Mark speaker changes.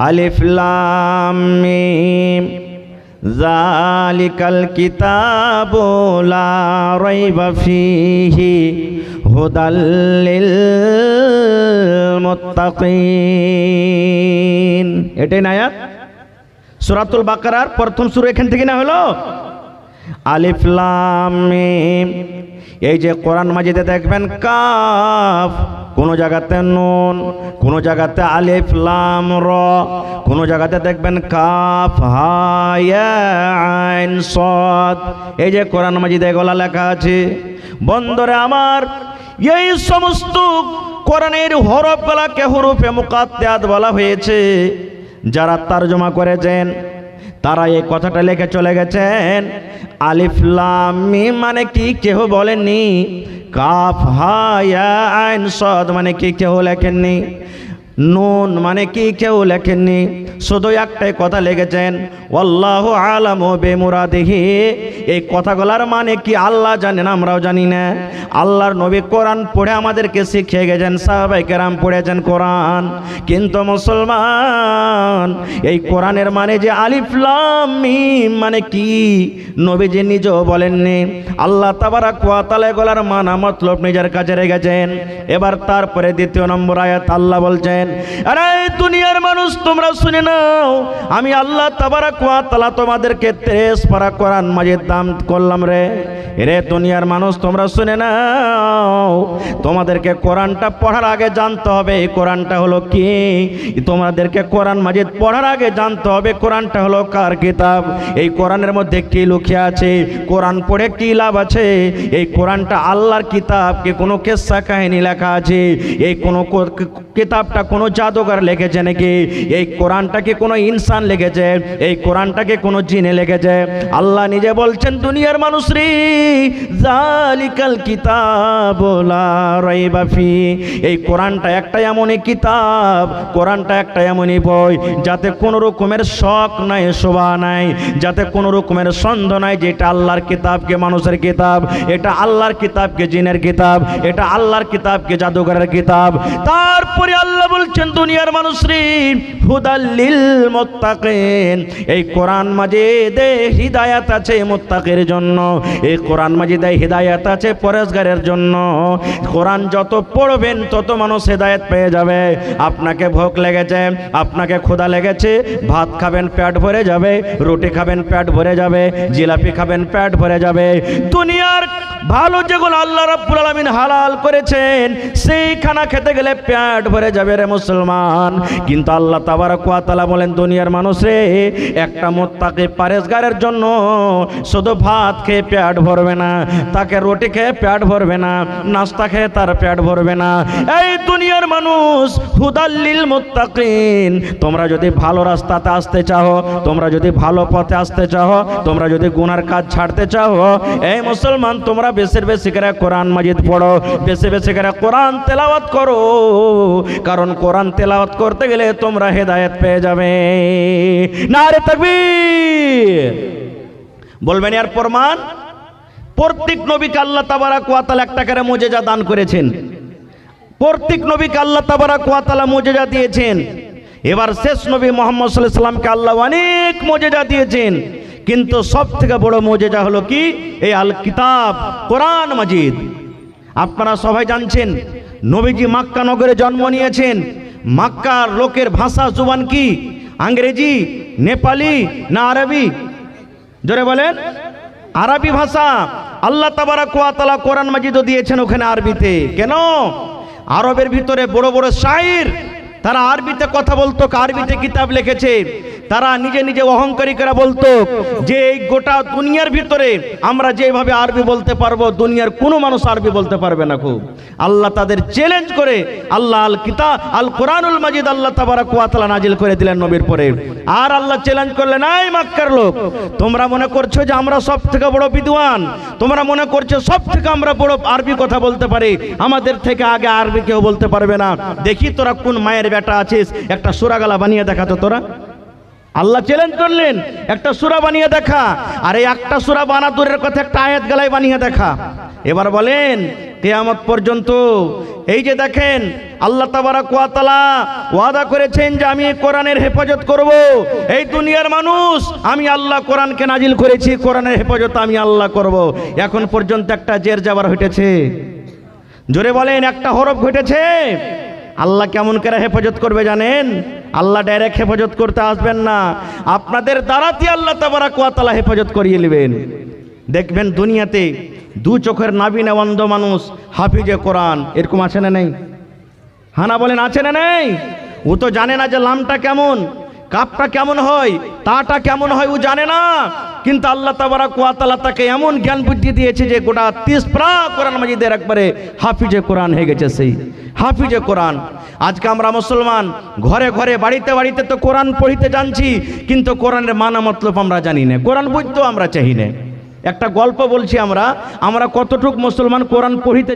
Speaker 1: আলিফ লাম মিম যালিকাল কিতাবু লা রাইবা ফীহি হুদাল লিল মুত্তাকিন। এটাই না আয়াত সূরাতুল বাকারার প্রথম সূরা, এখান থেকে না হলো আলিফ লাম মিম। এই যে কোরআন মাজিদে দেখবেন কাফ, কোন জায়গাতে নুন, কোন জায়গাতে আলিফ লাম র, কোন জায়গাতে দেখবেন কাফ হা ইয়া আইন সাদ। এই যে কোরআন মাজিদে এগুলা লেখা আছে। বন্ধুরে আমার, এই সমস্ত কোরআনের হরফগুলাকে হরফে মুকাত্তাত বলা হয়েছে। যারা তরজমা করেছেন তারা এই কথাটা লিখে চলে গেছেন, আলিফ লাম মিম মানে কি কেউ বলেননি, কাফ হা ইয়া আইন সাদ মানে কি কেউ লেখেননি, নুন মানে কি কেউ লেখেননি। শুধু একটাই কথা লিখেছেন, আল্লাহু আলামু বিমুরাদিহি। এই কথাগুলার মানে কি আল্লাহ জানেন, আমরাও জানি না। আল্লাহর নবী কোরআন পড়ে আমাদেরকে শিখিয়ে গেছেন, সাহাবায়ে কেরাম পড়েছেন কোরআন। কিন্তু মুসলমান, এই কোরআনের মানে যে আলিফ লাম মিম মানে কি নবীজি নিজেও বলেননি। আল্লাহ তাবারাক ওয়া তাআলা এগুলার মানা মতলব নিজের কাছে রেখেছেন। এবার তারপরে দ্বিতীয় নম্বর আয়াত আল্লাহ বলছেন, আরে দুনিয়ার মানুষ তোমরা শুনে নাও, আমি আল্লাহ তাবারাক ওয়া তাআলা তোমাদেরকে 33 পারা কোরআন মাজিদ দান করলাম রে। রে দুনিয়ার মানুষ তোমরা শুনে নাও, তোমাদেরকে কোরআনটা পড়ার আগে জানতে হবে এই কোরআনটা হলো কি। তোমাদেরকে কোরআন মাজিদ পড়ার আগে জানতে হবে কোরআনটা হলো কার কিতাব, এই কোরআনের মধ্যে কি লুকিয়ে আছে, কোরআন পড়ে কি লাভ আছে। এই কোরআনটা আল্লাহর কিতাব কি কোনো কিসসা কাহিনী লেখা আছে, এই কোনো কিতাবটা কোনো জাদুকর লিখেছে নাকি, এই কোরআনটাকে কোনো ইনসান লিখেছে, এই কোরআনটাকে কোনো জিনে লিখেছে। আল্লাহ নিজে বলছেন, দুনিয়ার মানুষ রে, যালিকাল কিতাবু লা রাইবা ফি। এই কোরআনটা একটা এমনই কিতাব, কোরআনটা একটা এমনই বই যাতে কোনো রকমের শক নাই, শোভা নাই, যাতে কোনো রকমের সন্দেহ নাই যে এটা আল্লাহর কিতাবকে মানুষের কিতাব, এটা আল্লাহর কিতাবকে জিনের কিতাব, এটা আল্লাহর কিতাবকে জাদুকরের কিতাব। তারপরে আল্লাহ বলছেন, দুনিয়ার মানুষ রে, হুদাল লিল মুত্তাকিন। এই কোরআন মাজিদে হিদায়াত আছে মুত্তাকির জন্য, এই কোরআন মাজিদে হিদায়াত আছে পরেজগারের জন্য। কোরআন যত পড়বেন তত মানুষ হিদায়াত পেয়ে যাবে। আপনাকে ভোক লেগেছে, আপনাকে ক্ষুধা লেগেছে, ভাত খাবেন পেট ভরে যাবে, রুটি খাবেন পেট ভরে যাবে, জিলাপি খাবেন পেট ভরে যাবে। দুনিয়ার ভালো যেগুলো আল্লাহ রাব্বুল আলামিন হালাল করেছেন সেই খানা খেতে গেলে পেট ভরে যাবে রে মুসলমান। কিন্তু আল্লাহ তাবারক ওয়া তাআলা বলেন, দুনিয়ার মানুষ রে, একটা মুত্তাকি পরেজগারের জন্য শুধু ভাত খেয়ে পেট ভরবে না, তাকে রুটি খেয়ে পেট ভরবে না, নাস্তা খেয়ে তার পেট ভরবে না। এই দুনিয়ার মানুষ, হুদাল লিল মুত্তাকিন। তোমরা যদি ভালো রাস্তাতে আসতে চাও, তোমরা যদি ভালো পথে আসতে চাও, তোমরা যদি গুনার কাজ ছাড়তে চাও, এই মুসলমান তোমরা বেশি বেশি করে কোরআন মাজিদ পড়ো, বেশি বেশি করে কোরআন তেলাওয়াত করো, কারণ কোরআন তেলাওয়াত করতে গেলে তোমরা হেদায়েত পেয়ে যাবে। নারে তাকবীর বলবেন। এর প্রমাণ, প্রত্যেক নবীকে আল্লাহ তাবারক ওয়া তাআলা একটা করে মুজিজা দান করেছেন, প্রত্যেক নবীকে আল্লাহ তাবারক ওয়া তাআলা মুজিজা দিয়েছেন। এবার শেষ নবী মুহাম্মদ সাল্লাল্লাহু আলাইহি সাল্লামকে আল্লাহ অনেক মুজিজা দিয়েছেন, কিন্তু সব থেকে বড় মুজিজা হলো কি, এই আল কিতাব কোরআন মাজিদ। আপনারা সবাই জানছেন নবীজি মক্কা নগরে জন্ম নিয়েছেন। মক্কার লোকের ভাষা জুবান কি, ইংরেজি, নেপালি না আরবি? জোরে বলেন। আরবি ভাষা। আল্লাহ তাবারক ওয়া তাআলা কোরআন মাজিদও দিয়েছেন ওখানে আরবিতে। কেন? আরবের ভিতরে বড় বড় শায়ের তারা আরবিতে কথা বলতো, আরবিতে কিতাব লিখেছে। তারা নিজে নিজে অহংকারী করে বলতো যে এই গোটা দুনিয়ার ভিতরে আমরা যেভাবে আরবি বলতে পারবো, দুনিয়ার কোনো মানুষ আরবি বলতে পারবে না। খুব আল্লাহ তাদের চ্যালেঞ্জ করে আল্লাহ আল কিতাব আল কোরআনুল মাজিদ আল্লাহ তাবারক ওয়া তাআলা নাজিল করে দিলেন নবীর পরে। আর আল্লাহ চ্যালেঞ্জ করলেন, এই মক্কার লোক, তোমরা মনে করছো যে আমরা সব থেকে বড় বিদ্বান, তোমরা মনে করছো সব থেকে আমরা বড় আরবি কথা বলতে পারি, আমাদের থেকে আগে আরবি কেউ বলতে পারবে না। দেখি তোরা কোন মায়ের বেটা আছিস, একটা সূরা গালা বানিয়ে দেখাতো তোরা। আল্লাহ চ্যালেঞ্জ করলেন, একটা সূরা বানিয়ে দেখা। আর এই একটা সূরা বানা দূরের কথা, একটা আয়াত গালায় বানিয়ে দেখা। এবার বলেন কিয়ামত পর্যন্ত। এই যে দেখেন আল্লাহ তাবারাক ওয়া তাআলা ওয়াদা করেছেন যে আমি এই কোরআনের হেফাজত করব। এই দুনিয়ার মানুষ, আমি আল্লাহ কোরআনকে নাজিল করেছি, কোরআনের হেফাজত আমি আল্লাহ করব। এখন পর্যন্ত একটা জের জাবার হইতেছে? জোরে বলেন, একটা হরফ ঘটেছে? আল্লাহ কেমন করে হেফাজত করবে জানেন? আল্লাহ ডাইরেক্ট হেফাজত করতে আসবেন না, আপনাদের দ্বারাতে আল্লাহ তাবারাক ওয়া তাআলা হেফাজত করিয়ে নেবেন। দেখবেন দুনিয়াতে দু চোখের নাবিনা অন্ধ মানুষ হাফিজে কোরআন, এরকম আছে না নেই? হানা বলেন, আছে না নেই? ও তো জানে না যে লামটা কেমন, কাপটা কেমন হয়, তাটা কেমন হয়, ও জানে না। কিন্তু আল্লাহ তাবারাক ওয়া তাআলা তাকে এমন জ্ঞান বুদ্ধি দিয়েছে যে গোটা 30 পারা কোরআন মাজিদের একবারে হাফিজে কোরআন হয়ে গেছে। সেই হাফিজে কোরআন। আজকে আমরা মুসলমান ঘরে ঘরে বাড়িতে বাড়িতে তো কোরআন পড়িতে জানছি, কিন্তু কোরআনের মানা মতলব আমরা জানি না, কোরআন বুঝতেও আমরা চাই না। একটা গল্প বলছি, আমরা কতটুক মুসলমান কোরআন পড়িতে